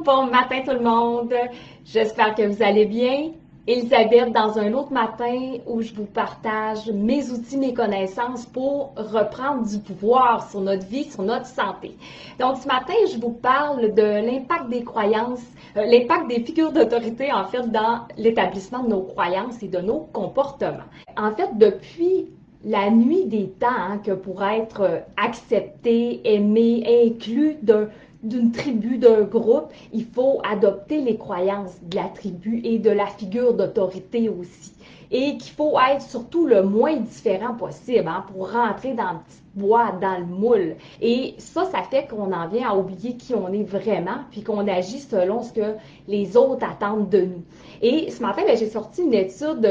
Bon matin tout le monde, j'espère que vous allez bien. Elisabeth, dans un autre matin où je vous partage mes outils, mes connaissances pour reprendre du pouvoir sur notre vie, sur notre santé. Donc ce matin, je vous parle de l'impact des croyances, l'impact des figures d'autorité en fait dans l'établissement de nos croyances et de nos comportements. En fait, depuis la nuit des temps, que pour être accepté, aimé, inclus d'une tribu, d'un groupe, il faut adopter les croyances de la tribu et de la figure d'autorité aussi. Et qu'il faut être surtout le moins différent possible pour rentrer dans le petit boîte, dans le moule. Et ça fait qu'on en vient à oublier qui on est vraiment, puis qu'on agit selon ce que les autres attendent de nous. Et ce matin, j'ai sorti une étude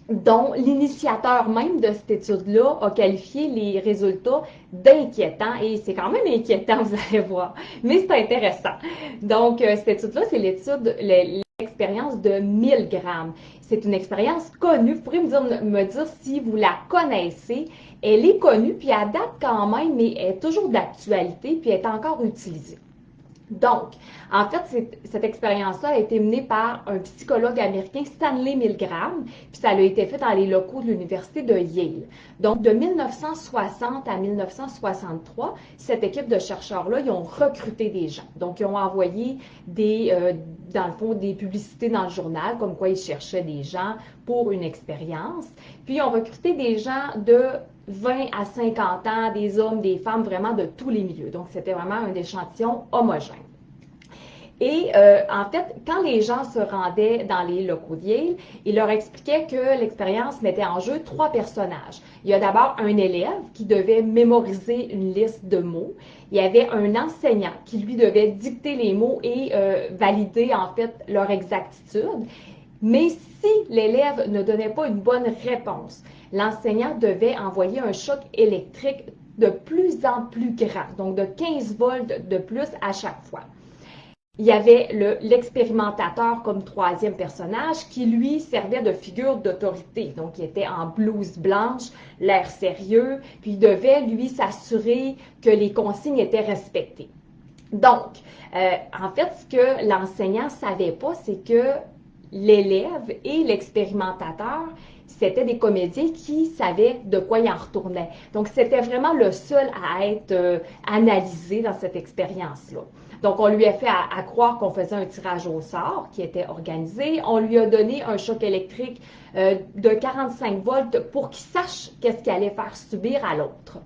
dont l'initiateur même de cette étude-là a qualifié les résultats d'inquiétants. Et c'est quand même inquiétant, vous allez voir, mais c'est intéressant. Donc, cette étude-là, c'est l'expérience de 1000 grammes. C'est une expérience connue. Vous pourrez me dire si vous la connaissez. Elle est connue, puis elle date quand même, mais elle est toujours d'actualité, puis elle est encore utilisée. Donc, en fait, cette expérience-là a été menée par un psychologue américain, Stanley Milgram, puis ça a été fait dans les locaux de l'université de Yale. Donc, de 1960 à 1963, cette équipe de chercheurs-là, ils ont recruté des gens. Donc, ils ont envoyé dans le fond, des publicités dans le journal, comme quoi ils cherchaient des gens pour une expérience. Puis, ils ont recruté des gens de 20 à 50 ans, des hommes, des femmes, vraiment de tous les milieux. Donc, c'était vraiment un échantillon homogène. Et en fait, quand les gens se rendaient dans les locaux de Yale, ils leur expliquaient que l'expérience mettait en jeu 3 personnages. Il y a d'abord un élève qui devait mémoriser une liste de mots. Il y avait un enseignant qui, lui, devait dicter les mots et valider, en fait, leur exactitude. Mais si l'élève ne donnait pas une bonne réponse, l'enseignant devait envoyer un choc électrique de plus en plus grand, donc de 15 volts de plus à chaque fois. Il y avait l'expérimentateur comme troisième personnage qui, lui, servait de figure d'autorité. Donc, il était en blouse blanche, l'air sérieux, puis il devait, lui, s'assurer que les consignes étaient respectées. Donc, en fait, ce que l'enseignant ne savait pas, c'est que l'élève et l'expérimentateur, c'était des comédiens qui savaient de quoi il en retournait. Donc, c'était vraiment le seul à être analysé dans cette expérience-là. Donc, on lui a fait à croire qu'on faisait un tirage au sort qui était organisé. On lui a donné un choc électrique de 45 volts pour qu'il sache qu'est-ce qu'il allait faire subir à l'autre.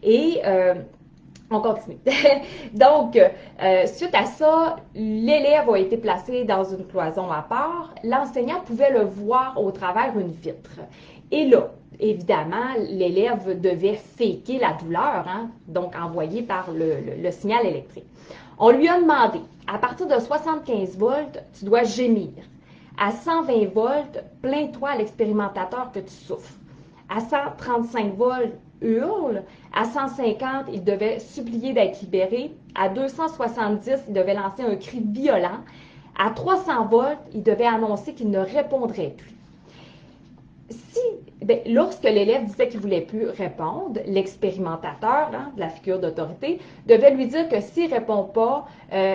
Et on continue. Donc, suite à ça, l'élève a été placé dans une cloison à part. L'enseignant pouvait le voir au travers une vitre. Et là, évidemment, l'élève devait faker la douleur, donc envoyée par le signal électrique. On lui a demandé, à partir de 75 volts, tu dois gémir. À 120 volts, plains-toi à l'expérimentateur que tu souffres. À 135 volts, hurle. À 150, il devait supplier d'être libéré. À 270, il devait lancer un cri violent. À 300 volts, il devait annoncer qu'il ne répondrait plus. Lorsque l'élève disait qu'il ne voulait plus répondre, l'expérimentateur de la figure d'autorité devait lui dire que s'il ne répond pas,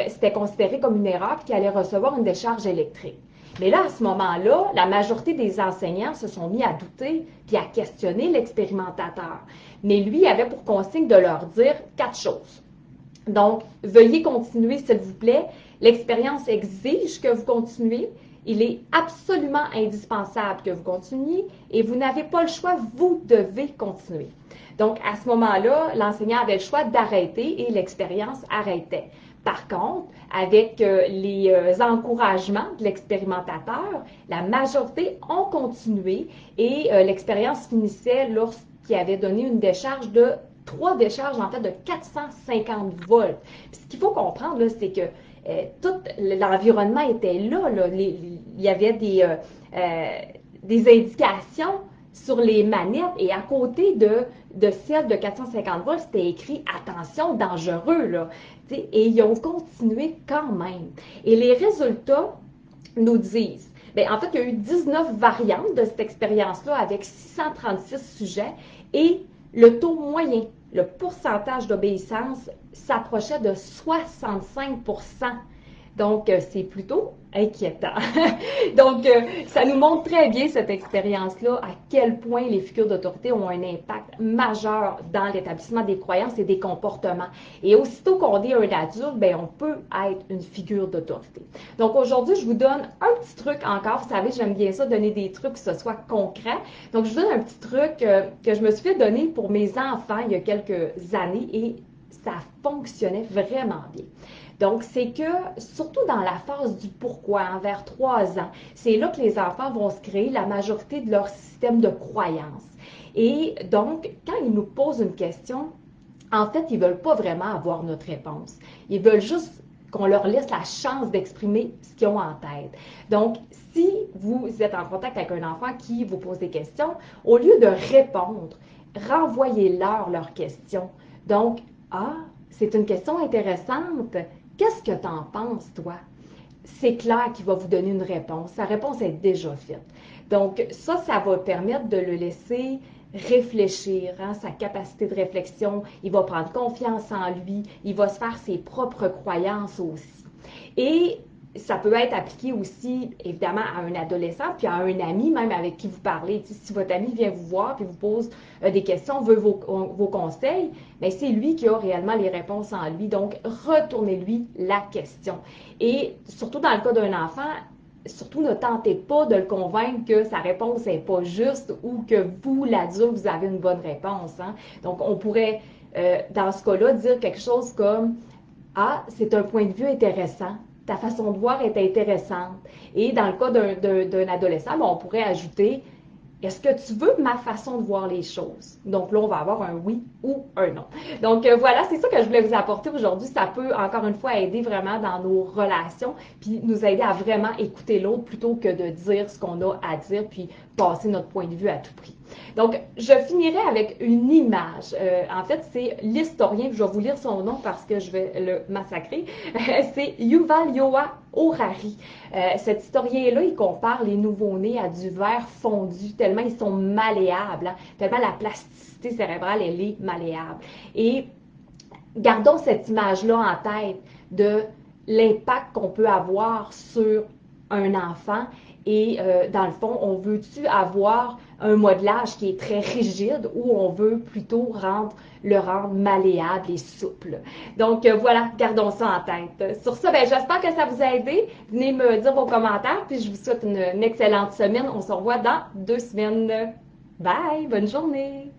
c'était considéré comme une erreur et qu'il allait recevoir une décharge électrique. Mais là, à ce moment-là, la majorité des enseignants se sont mis à douter puis à questionner l'expérimentateur. Mais lui, il avait pour consigne de leur dire 4 choses. Donc, veuillez continuer, s'il vous plaît. L'expérience exige que vous continuez. Il est absolument indispensable que vous continuiez et vous n'avez pas le choix, vous devez continuer. Donc, à ce moment-là, l'enseignant avait le choix d'arrêter et l'expérience arrêtait. Par contre, avec les encouragements de l'expérimentateur, la majorité ont continué et l'expérience finissait lorsqu'il avait donné une décharge de 3 décharges, en fait, de 450 volts. Puis ce qu'il faut comprendre, là, c'est que tout l'environnement était là. Il y avait des indications sur les manettes et à côté de celle de 450 volts, c'était écrit « Attention, dangereux ». Là. Et ils ont continué quand même. Et les résultats nous disent, en fait, il y a eu 19 variantes de cette expérience-là avec 636 sujets et le taux moyen, le pourcentage d'obéissance s'approchait de 65 %. Donc, c'est plutôt inquiétant. Donc, ça nous montre très bien cette expérience-là, à quel point les figures d'autorité ont un impact majeur dans l'établissement des croyances et des comportements. Et aussitôt qu'on est un adulte, bien, on peut être une figure d'autorité. Donc, aujourd'hui, je vous donne un petit truc encore. Vous savez, j'aime bien ça, donner des trucs, que ce soit concret. Donc, je vous donne un petit truc que je me suis fait donner pour mes enfants il y a quelques années et ça fonctionnait vraiment bien. Donc, c'est que, surtout dans la phase du pourquoi, vers 3 ans, c'est là que les enfants vont se créer la majorité de leur système de croyances. Et donc, quand ils nous posent une question, en fait, ils ne veulent pas vraiment avoir notre réponse. Ils veulent juste qu'on leur laisse la chance d'exprimer ce qu'ils ont en tête. Donc, si vous êtes en contact avec un enfant qui vous pose des questions, au lieu de répondre, renvoyez-leur leurs questions. Donc, ah, c'est une question intéressante. Qu'est-ce que tu en penses, toi? C'est clair qu'il va vous donner une réponse. Sa réponse est déjà faite. Donc, ça va permettre de le laisser réfléchir, hein, sa capacité de réflexion. Il va prendre confiance en lui. Il va se faire ses propres croyances aussi. Et ça peut être appliqué aussi, évidemment, à un adolescent, puis à un ami, même avec qui vous parlez. Si votre ami vient vous voir, puis vous pose des questions, veut vos conseils, bien, c'est lui qui a réellement les réponses en lui. Donc, retournez-lui la question. Et surtout dans le cas d'un enfant, surtout ne tentez pas de le convaincre que sa réponse n'est pas juste ou que vous, l'adulte, vous avez une bonne réponse. Hein? Donc, on pourrait, dans ce cas-là, dire quelque chose comme « Ah, c'est un point de vue intéressant. Ta façon de voir est intéressante. » Et dans le cas d'un adolescent, on pourrait ajouter « Est-ce que tu veux ma façon de voir les choses? » Donc là, on va avoir un oui ou un non. Donc voilà, c'est ça que je voulais vous apporter aujourd'hui. Ça peut, encore une fois, aider vraiment dans nos relations, puis nous aider à vraiment écouter l'autre plutôt que de dire ce qu'on a à dire, puis passer notre point de vue à tout prix. Donc, je finirai avec une image. En fait, c'est l'historien, je vais vous lire son nom parce que je vais le massacrer. C'est Yuval Noah Harari. Cet historien-là, il compare les nouveau-nés à du verre fondu, tellement ils sont malléables, hein, tellement la plasticité cérébrale, elle est malléable. Et gardons cette image-là en tête de l'impact qu'on peut avoir sur un enfant et dans le fond, on veut-tu avoir un modelage qui est très rigide ou on veut plutôt le rendre malléable et souple. Donc voilà, gardons ça en tête. Sur ça, j'espère que ça vous a aidé. Venez me dire vos commentaires, puis je vous souhaite une excellente semaine. On se revoit dans 2 semaines. Bye, bonne journée!